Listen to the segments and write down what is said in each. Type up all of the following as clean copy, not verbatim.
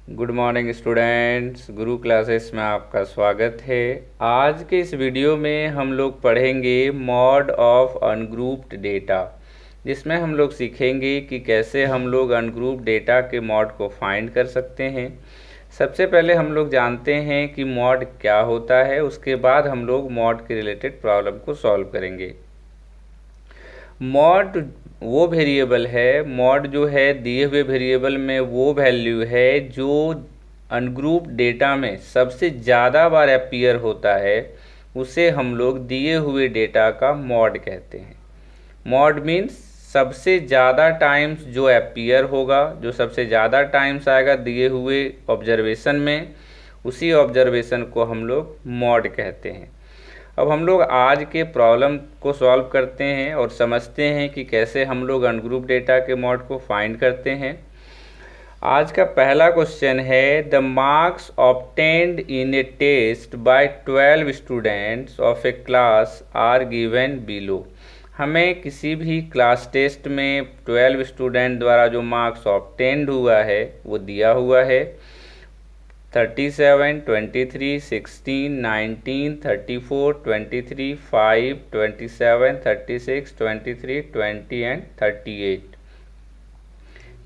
Good morning students, गुरु classes में आपका स्वागत है। आज के इस वीडियो में हम लोग पढ़ेंगे मॉड ऑफ अनग्रुप्ड डेटा, जिसमें हम लोग सीखेंगे कि कैसे हम लोग अनग्रुप्ड डेटा के मॉड को फाइंड कर सकते हैं। सबसे पहले हम लोग जानते हैं कि मॉड क्या होता है, उसके बाद हम लोग मॉड के रिलेटेड प्रॉब्लम को सॉल्व करेंगे। मॉड वो वेरिएबल है, मॉड जो है दिए हुए वेरिएबल में वो वैल्यू है जो अनग्रुप्ड डेटा में सबसे ज़्यादा बार अपीयर होता है, उसे हम लोग दिए हुए डेटा का मॉड कहते हैं। मॉड मीन्स सबसे ज़्यादा टाइम्स जो अपीयर होगा, जो सबसे ज़्यादा टाइम्स आएगा दिए हुए ऑब्जर्वेशन में, उसी ऑब्जर्वेशन को हम लोग मॉड कहते हैं। अब हम लोग आज के प्रॉब्लम को सॉल्व करते हैं और समझते हैं कि कैसे हम लोग अनग्रुप डेटा के मॉड को फाइंड करते हैं। आज का पहला क्वेश्चन है, the marks obtained in a test by 12 students of a class are given below. हमें किसी भी क्लास टेस्ट में 12 स्टूडेंट द्वारा जो मार्क्स ऑब्टेन्ड हुआ है वो दिया हुआ है। 37, 23, 16, 19, 34, 23, 5, 27, 36, 23, 20 एंड 38।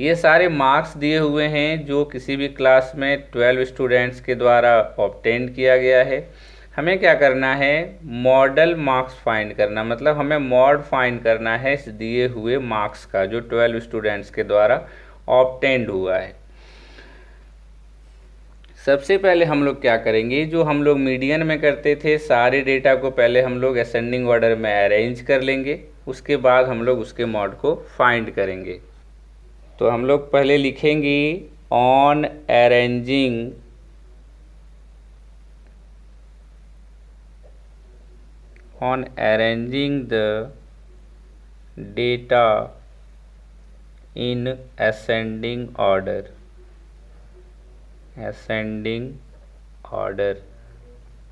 ये सारे मार्क्स दिए हुए हैं जो किसी भी क्लास में 12 स्टूडेंट्स के द्वारा ऑब्टेन किया गया है। हमें क्या करना है, मॉडल मार्क्स फाइंड करना, मतलब हमें मॉड फाइंड करना है इस दिए हुए मार्क्स का जो 12 स्टूडेंट्स के द्वारा ऑब्टेन्ड हुआ है। सबसे पहले हम लोग क्या करेंगे, जो हम लोग मीडियन में करते थे, सारे डेटा को पहले हम लोग असेंडिंग ऑर्डर में अरेंज कर लेंगे, उसके बाद हम लोग उसके मॉड को फाइंड करेंगे। तो हम लोग पहले लिखेंगे on arranging the data in ascending order.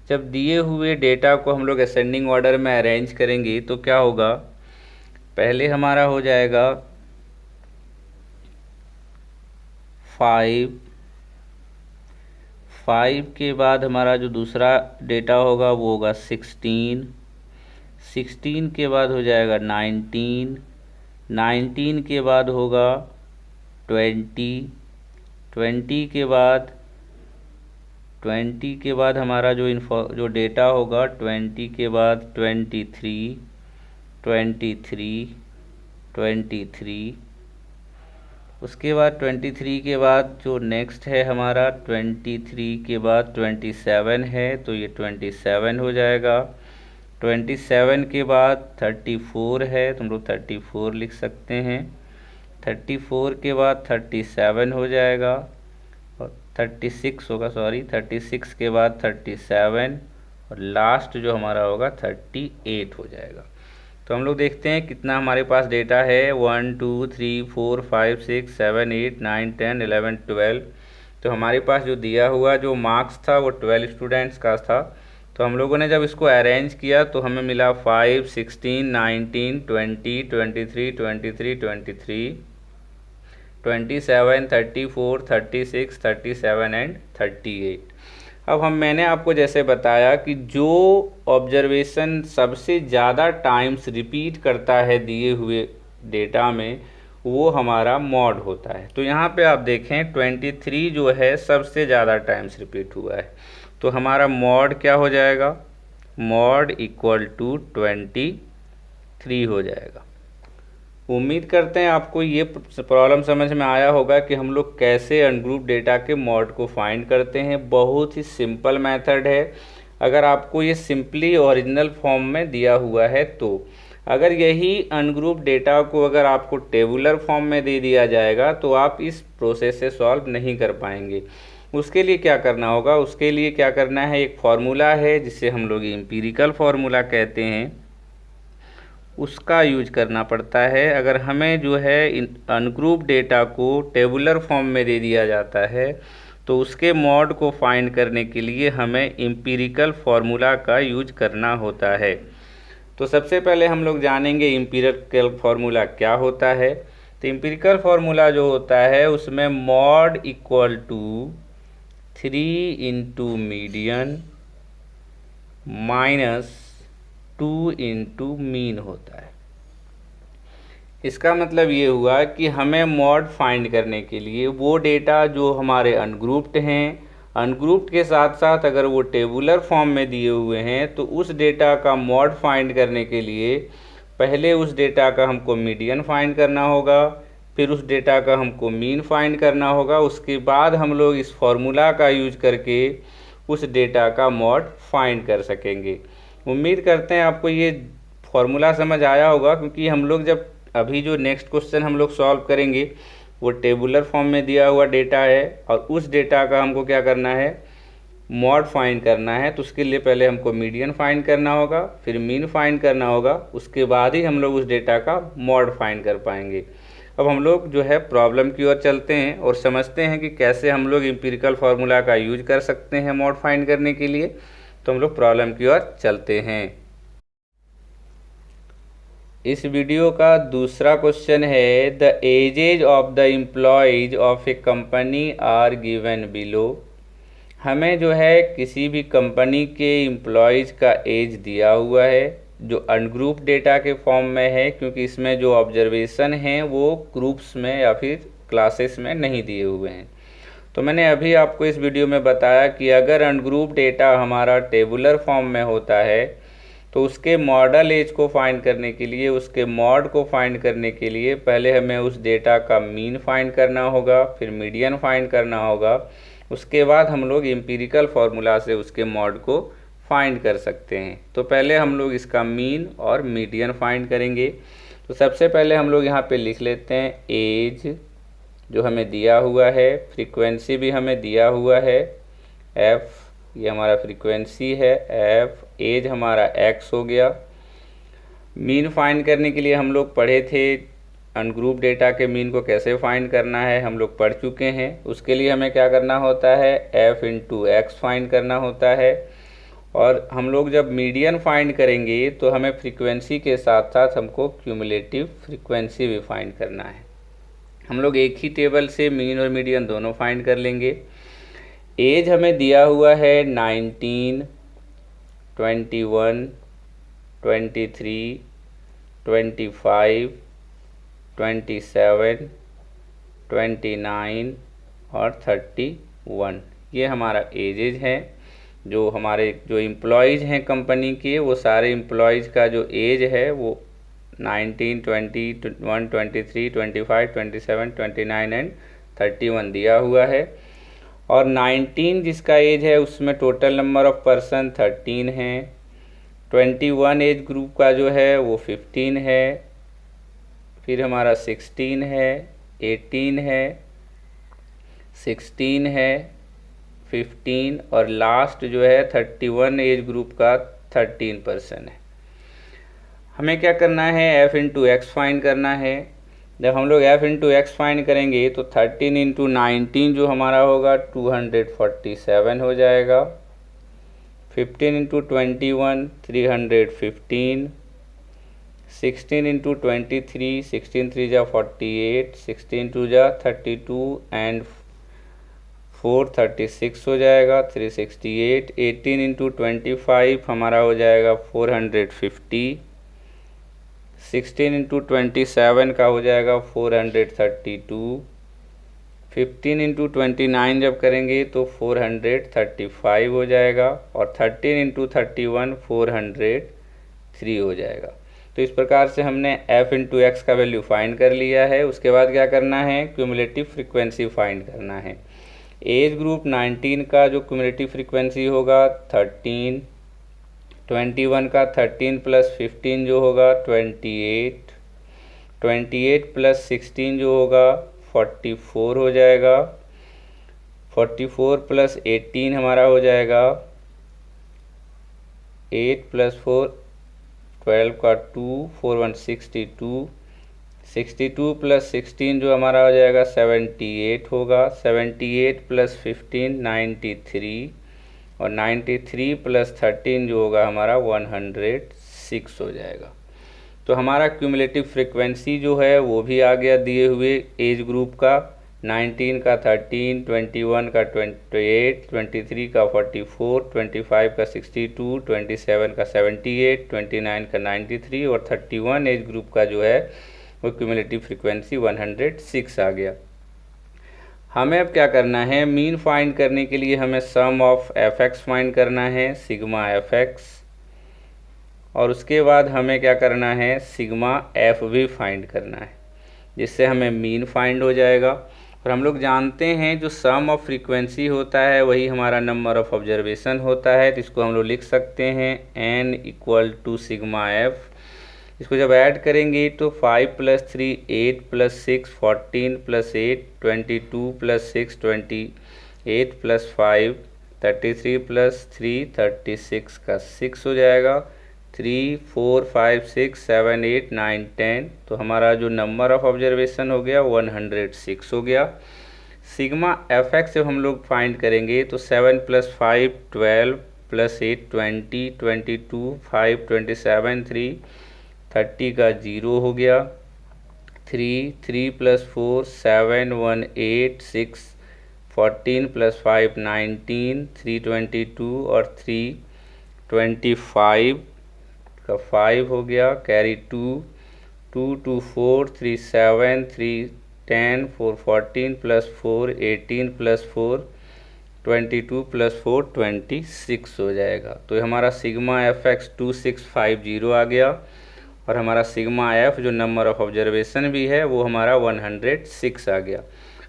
जब दिए हुए डेटा को हम लोग असेंडिंग ऑर्डर में अरेंज करेंगे तो क्या होगा, पहले हमारा हो जाएगा 5 के बाद हमारा जो दूसरा डेटा होगा वो होगा 16 के बाद हो जाएगा 19 के बाद होगा 20 के बाद हमारा जो डेटा होगा 20 के बाद 23, उसके बाद 23 के बाद जो नेक्स्ट है हमारा 23 के बाद 27 है, तो ये 27 हो जाएगा। 27 के बाद 34 है, तुम लोग 34 लिख सकते हैं। 34 के बाद 37 हो जाएगा और 36 होगा, 36 के बाद 37 और लास्ट जो हमारा होगा 38 हो जाएगा। तो हम लोग देखते हैं कितना हमारे पास डेटा है, 1 2 3 4 5 6 7 8 9 10 11 12। तो हमारे पास जो दिया हुआ जो मार्क्स था वो 12 स्टूडेंट्स का था। तो हम लोगों ने जब इसको अरेंज किया तो हमें मिला 5, 16, 19, 20, 23, 23, 23, 27, 34, 36, 37 एंड 38। अब मैंने आपको जैसे बताया कि जो ऑब्जर्वेशन सबसे ज़्यादा टाइम्स रिपीट करता है दिए हुए डेटा में, वो हमारा मॉड होता है। तो यहाँ पे आप देखें 23 जो है सबसे ज़्यादा टाइम्स रिपीट हुआ है, तो हमारा मॉड क्या हो जाएगा, मॉड इक्वल टू 23 हो जाएगा। उम्मीद करते हैं आपको ये प्रॉब्लम समझ में आया होगा कि हम लोग कैसे अनग्रुप डेटा के मॉड को फाइंड करते हैं। बहुत ही सिंपल मेथड है। अगर आपको ये सिंपली ओरिजिनल फॉर्म में दिया हुआ है तो, अगर यही अनग्रुप डेटा को अगर आपको टेबुलर फॉर्म में दे दिया जाएगा तो आप इस प्रोसेस से सॉल्व नहीं कर पाएंगे। उसके लिए क्या करना होगा, उसके लिए क्या करना है, एक फार्मूला है जिसे हम लोग एम्पिरिकल फार्मूला कहते हैं, उसका यूज करना पड़ता है। अगर हमें जो है अनग्रुप डेटा को टेबुलर फॉर्म में दे दिया जाता है तो उसके मॉड को फाइंड करने के लिए हमें एम्पिरिकल फार्मूला का यूज करना होता है। तो सबसे पहले हम लोग जानेंगे एम्पिरिकल फार्मूला क्या होता है। तो एम्पिरिकल फार्मूला जो होता है उसमें mode equal to 3 into median minus 2 into mean होता है। इसका मतलब ये हुआ कि हमें मॉड फाइंड करने के लिए वो डेटा जो हमारे अनग्रुप्ड हैं, अनग्रुप्ड के साथ साथ अगर वो टेबुलर फॉर्म में दिए हुए हैं तो उस डेटा का मॉड फाइंड करने के लिए पहले उस डेटा का हमको मीडियन फाइंड करना होगा, फिर उस डेटा का हमको मीन फाइंड करना होगा, उसके बाद हम लोग इस फॉर्मूला का यूज करके उस डेटा का मॉड फाइंड कर सकेंगे। उम्मीद करते हैं आपको ये फॉर्मूला समझ आया होगा, क्योंकि हम लोग जब अभी जो नेक्स्ट क्वेश्चन हम लोग सॉल्व करेंगे वो टेबुलर फॉर्म में दिया हुआ डेटा है और उस डेटा का हमको क्या करना है, मॉड फाइंड करना है। तो उसके लिए पहले हमको मीडियन फाइंड करना होगा, फिर मीन फाइंड करना होगा, उसके बाद ही हम लोग उस डेटा का मॉड फाइंड कर पाएंगे। अब हम लोग जो है प्रॉब्लम की ओर चलते हैं और समझते हैं कि कैसे हम लोग एम्पिरिकल फार्मूला का यूज कर सकते हैं मॉड फाइंड करने के लिए। तो हम लोग प्रॉब्लम की ओर चलते हैं। इस वीडियो का दूसरा क्वेश्चन है the ages of the employees of a company are given below. हमें जो है किसी भी कंपनी के एम्प्लॉयज का एज दिया हुआ है जो अनग्रुप डेटा के फॉर्म में है, क्योंकि इसमें जो ऑब्जर्वेशन हैं वो ग्रुप्स में या फिर क्लासेस में नहीं दिए हुए हैं। तो मैंने अभी आपको इस वीडियो में बताया कि अगर अनग्रुप डेटा हमारा टेबुलर फॉर्म में होता है तो उसके मॉडल एज को फाइंड करने के लिए, उसके मॉड को फाइंड करने के लिए पहले हमें उस डेटा का मीन फाइंड करना होगा, फिर मीडियन फाइंड करना होगा, उसके बाद हम लोग एम्पिरिकल फार्मूला से उसके मॉड को फाइंड कर सकते हैं। तो पहले हम लोग इसका मीन और मीडियन फाइंड करेंगे। तो सबसे पहले हम लोग यहाँ पे लिख लेते हैं एज जो हमें दिया हुआ है, फ्रीक्वेंसी भी हमें दिया हुआ है एफ, ये हमारा फ्रीक्वेंसी है एफ, एज हमारा एक्स हो गया। मीन फाइंड करने के लिए हम लोग पढ़े थे अनग्रुप डेटा के मीन को कैसे फाइंड करना है, हम लोग पढ़ चुके हैं। उसके लिए हमें क्या करना होता है, एफ इंटू एक्स फाइंड करना होता है। और हम लोग जब मीडियन फाइंड करेंगे तो हमें फ्रीक्वेंसी के साथ साथ हमको क्यूमुलेटिव फ्रीक्वेंसी भी फाइंड करना है। हम लोग एक ही टेबल से मीन और मीडियन दोनों फाइंड कर लेंगे। एज हमें दिया हुआ है 19, 21, 23, 25, 27, 29 और 31। ये हमारा एजेज है। जो हमारे जो एम्प्लॉयज़ हैं कंपनी के, वो सारे एम्प्लॉयज़ का जो एज है वो 19, 20, 21, 23, 25, 27, 29 एंड 31 दिया हुआ है। और 19 जिसका एज है उसमें टोटल नंबर ऑफ पर्सन 13 हैं। 21 एज ग्रुप का जो है वो 15 है, फिर हमारा 16 है, 18 है, 16 है, 15 और लास्ट जो है 31 एज ग्रुप का 13% है। हमें क्या करना है, एफ इंटू एक्स फाइंड करना है। जब हम लोग एफ इंटू एक्स फाइंड करेंगे तो 13 इंटू 19 जो हमारा होगा 247 हो जाएगा। 15 इंटू 21 315, 16 इंटू 23, 16 3 जा 48, 16 2 जा 32 एंड 436 हो जाएगा 368। 18 इंटू 25 हमारा हो जाएगा 450। 16 इंटू 27 का हो जाएगा 432। 15 इंटू 29 जब करेंगे तो 435 हो जाएगा और 13 इंटू 31 403 हो जाएगा। तो इस प्रकार से हमने f इंटू एक्स का वैल्यू फाइंड कर लिया है। उसके बाद क्या करना है, क्यूमुलेटिव फ्रीक्वेंसी फाइंड करना है। एज ग्रुप 19 का जो क्यूमुलेटिव फ्रीक्वेंसी होगा 13, 21 का 13 प्लस 15 जो होगा 28, 28 प्लस 16 जो होगा 44 हो जाएगा। 44 प्लस 18 हमारा हो जाएगा 8 प्लस 4 12 का 2, 4 1 62। 62 प्लस 16 जो हमारा हो जाएगा 78 होगा। 78 प्लस 15 93 और 93 प्लस 13 जो होगा हमारा 106 हो जाएगा। तो हमारा क्यूमुलेटिव फ्रीक्वेंसी जो है वो भी आ गया दिए हुए एज ग्रुप का। 19 का 13, 21 का 28, 23 का 44, 25 का 62, 27 का 78, 29 का 93 और 31 एज ग्रुप का जो है वो क्यूमुलेटिव फ्रीक्वेंसी 106 आ गया। हमें अब क्या करना है, मीन फाइंड करने के लिए हमें सम ऑफ एफ एक्स फाइंड करना है, सिग्मा एफ एक्स, और उसके बाद हमें क्या करना है, सिग्मा एफ भी फाइंड करना है, जिससे हमें मीन फाइंड हो जाएगा। और हम लोग जानते हैं जो सम ऑफ फ्रीक्वेंसी होता है वही हमारा नंबर ऑफ ऑब्जर्वेशन होता है, तो इसको हम लोग लिख सकते हैं n equal to sigma F. इसको जब ऐड करेंगे तो 5 + 3 8 + 6 14 + 8 22 + 6 28 + 5 33 + 3 36 का 6 हो जाएगा। 3 4 5 6 7 8 9 10, तो हमारा जो नंबर ऑफ ऑब्जर्वेशन हो गया 106 हो गया। सिग्मा एफ एक्स जब हम लोग फाइंड करेंगे तो 7 + 5 12 + 8 20 22 5 27 3 30 का 0 हो गया। 3 3 + 4 7 1 8 6 14 + 5 19 3 22 और 3 25 का 5 हो गया। कैरी 2 2 2 4 3 7 3 10 4 14 + 4 18 + 4 22 + 4 26 हो जाएगा। तो हमारा सिग्मा एफ एक्स 2650 आ गया, और हमारा सिग्मा एफ जो नंबर ऑफ ऑब्जर्वेशन भी है वो हमारा 106 आ गया।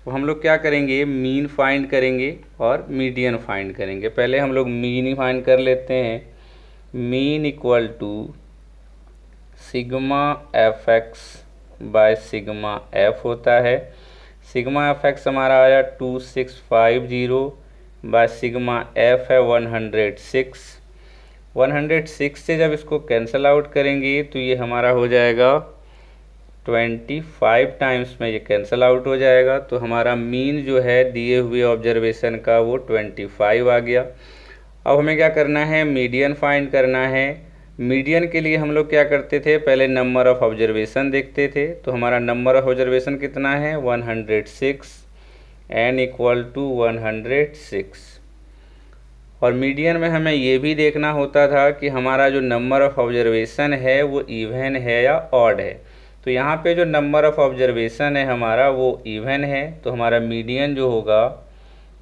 तो हम लोग क्या करेंगे, मीन फाइंड करेंगे और मीडियन फाइंड करेंगे। पहले हम लोग मीन ही फाइंड कर लेते हैं। Mean equal to sigma F X by sigma F होता है। सिग्मा एफ एक्स हमारा आया 2650 बाय सिग्मा एफ है 106। 106 से जब इसको कैंसिल आउट करेंगे तो ये हमारा हो जाएगा 25 टाइम्स में ये कैंसिल आउट हो जाएगा। तो हमारा मीन जो है दिए हुए ऑब्जर्वेशन का वो 25 आ गया। अब हमें क्या करना है, मीडियन फाइंड करना है। मीडियन के लिए हम लोग क्या करते थे, पहले नंबर ऑफ ऑब्जर्वेशन देखते थे। तो हमारा नंबर ऑफ ऑब्जर्वेशन कितना है 106, n इक्वल टू 106। और मीडियन में हमें ये भी देखना होता था कि हमारा जो नंबर ऑफ ऑब्जर्वेशन है वो इवन है या ऑड है। तो यहाँ पे जो नंबर ऑफ ऑब्जर्वेशन है हमारा वो इवन है, तो हमारा मीडियन जो होगा,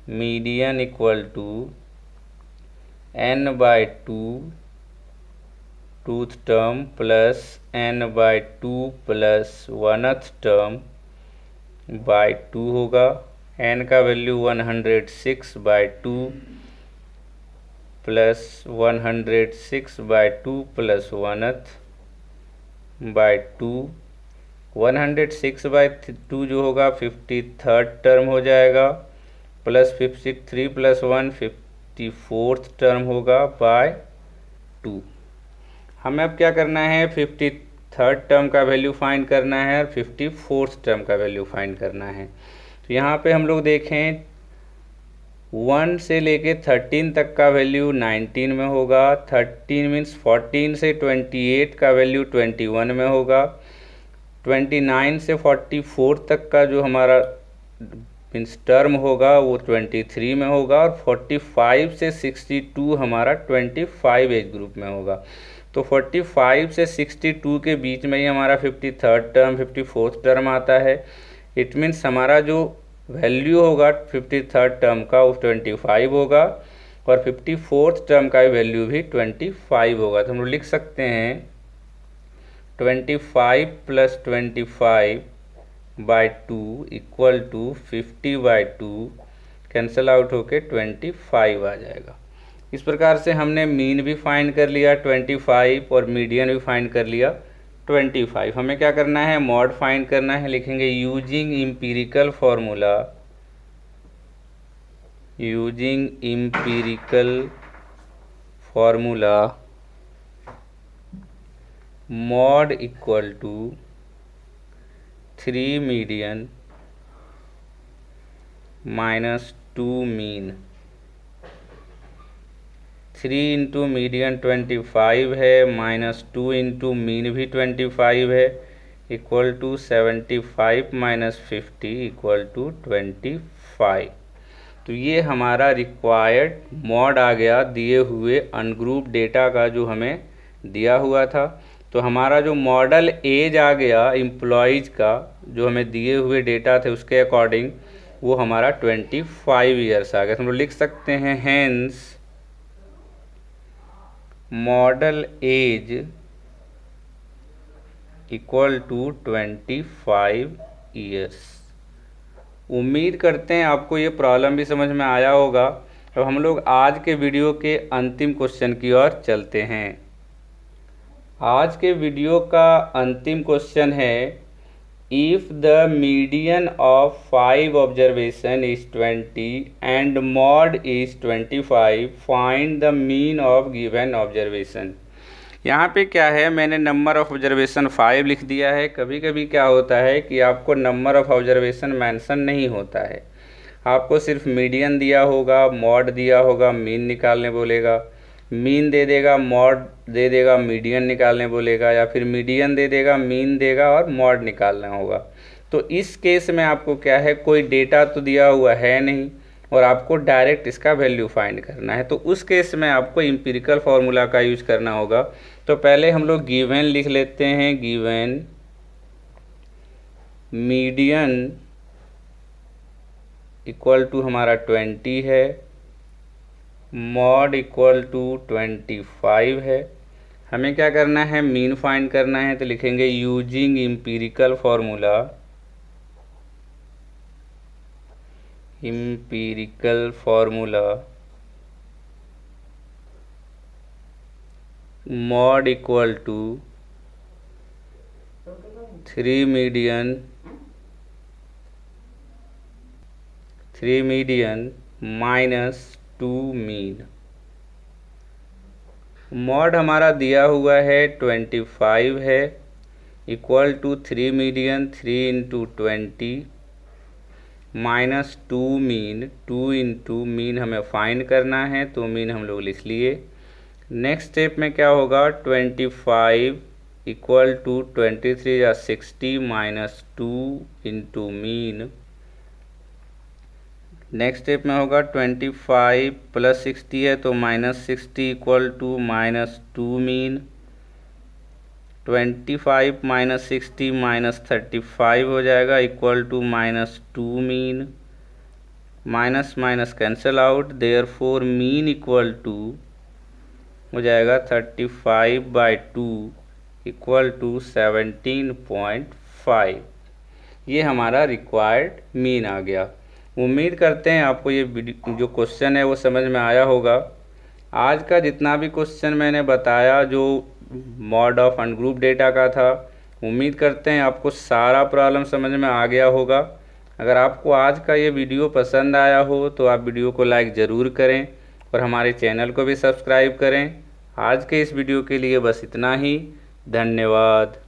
median equal to n/2 th term plus n/2 plus 1th term by 2 होगा। n का value 106/2 plus 106/2 plus 1th bye 2। 106/2 जो होगा 53rd टर्म हो जाएगा, प्लस 53 + 1 54th टर्म होगा बाय 2। हमें अब क्या करना है, 53rd टर्म का वैल्यू फाइंड करना है और 54th टर्म का वैल्यू फाइंड करना है। तो यहाँ पे हम लोग देखें 1 से लेके 13 तक का वैल्यू 19 में होगा। 13 मीन्स 14 से 28 का वैल्यू 21 में होगा। 29 से 44 तक का जो हमारा मीन्स टर्म होगा वो 23 में होगा। और 45 से 62 हमारा 25 एज ग्रुप में होगा। तो 45 से 62 के बीच में ही हमारा 53rd टर्म 54th टर्म आता है। इट मीन्स हमारा जो वैल्यू होगा 53rd टर्म का वो 25 होगा, और 54th टर्म का वैल्यू भी 25 होगा। तो हम लोग लिख सकते हैं 25 + 25/2 इक्वल टू 50/2, कैंसिल आउट होके 25 आ जाएगा। इस प्रकार से हमने मीन भी फाइंड कर लिया 25 और मीडियन भी फाइंड कर लिया 25। हमें क्या करना है, मॉड फाइंड करना है। लिखेंगे using empirical formula, using empirical formula mode equal to 3 median minus 2 mean. 3 into median 25 है, माइनस 2 इंटू मीन भी 25 है, equal to 75 minus 50 equal to 25। तो ये हमारा रिक्वायर्ड मॉड आ गया दिए हुए अनग्रुप डेटा का जो हमें दिया हुआ था। तो हमारा जो मॉडल एज आ गया एम्प्लॉयज़ का जो हमें दिए हुए डेटा थे उसके अकॉर्डिंग वो हमारा 25 ईयर्स आ गया। तो हम लोग लिख सकते हैं hence modal age equal to 25 years. उम्मीद करते हैं आपको ये प्रॉब्लम भी समझ में आया होगा। अब हम लोग आज के वीडियो के अंतिम क्वेश्चन की ओर चलते हैं। आज के वीडियो का अंतिम क्वेश्चन है, if the median of 5 observation is 20 and mod is 25, find the mean of given observation. यहाँ पे क्या है, मैंने नंबर ऑफ ऑब्जर्वेशन 5 लिख दिया है। कभी कभी क्या होता है कि आपको नंबर ऑफ ऑब्जर्वेशन मेंशन नहीं होता है, आपको सिर्फ मीडियन दिया होगा, मॉड दिया होगा, मीन निकालने बोलेगा, मीन दे देगा, मॉड दे देगा, मीडियन निकालने बोलेगा, या फिर मीडियन दे देगा, मीन देगा और मॉड निकालना होगा। तो इस केस में आपको क्या है, कोई डेटा तो दिया हुआ है नहीं और आपको डायरेक्ट इसका वैल्यू फाइंड करना है। तो उस केस में आपको एम्पिरिकल फार्मूला का यूज करना होगा। तो पहले हम लोग गिवन लिख लेते हैं, गिवन मीडियन इक्वल टू हमारा 20 है, मॉड इक्वल टू 25 है। हमें क्या करना है, मीन फाइंड करना है। तो लिखेंगे using empirical formula, empirical formula mode equal to 3 median minus 2 mean. Mode हमारा दिया हुआ है 25 है, equal to 3 median 3 into 20 minus 2 mean, 2 into mean हमें फाइंड करना है। तो मीन हम लोग लिख लिए। नेक्स्ट स्टेप में क्या होगा, 25 इक्वल टू 23 या 60 minus 2 into mean. Next step में होगा 25 प्लस 60 है तो minus 60 equal to minus 2 mean. 25 minus 60 minus 35 हो जाएगा equal to minus 2 mean. Minus minus cancel out, therefore mean equal to हो जाएगा 35/2 इक्वल टू 17.5। ये हमारा रिक्वायर्ड मीन आ गया। उम्मीद करते हैं आपको ये जो क्वेश्चन है वो समझ में आया होगा। आज का जितना भी क्वेश्चन मैंने बताया जो मॉड ऑफ अनग्रुप डेटा का था, उम्मीद करते हैं आपको सारा प्रॉब्लम समझ में आ गया होगा। अगर आपको आज का ये वीडियो पसंद आया हो तो आप वीडियो को लाइक ज़रूर करें और हमारे चैनल को भी सब्सक्राइब करें। आज के इस वीडियो के लिए बस इतना ही। धन्यवाद।